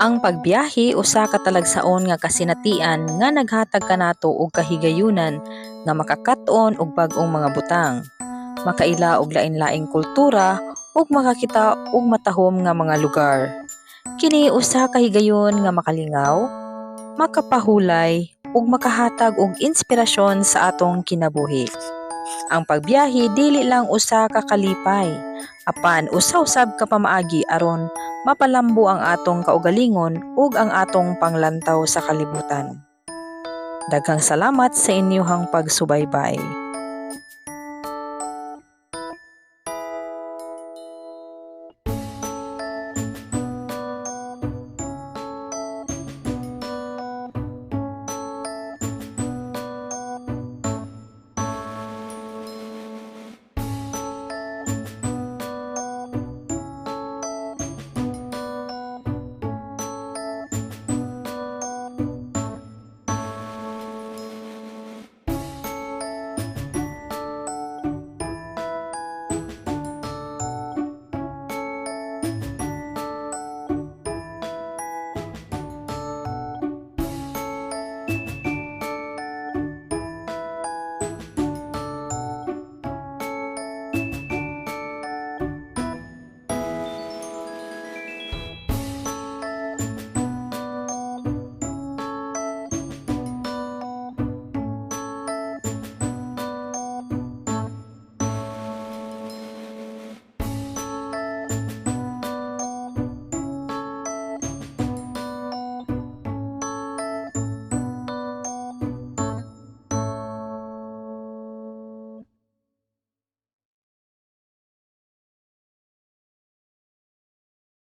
Ang pagbiyahe usa ka talagsaon nga kasinatian nga naghatag kanato og kahigayunan nga makakat-on og bag-ong mga butang, makaila og lain-laing kultura ug makakita og matahom nga mga lugar. Kini usa ka higayon nga makalingaw, makapahulay ug makahatag og inspirasyon sa atong kinabuhi. Ang pagbiyahe dili lang usa ka kalipay, apan usa-usab ka pamaagi aron mapalambo ang atong kaugalingon ug ang atong panglantaw sa kalibutan. Daghang salamat sa inyong pagsubaybay.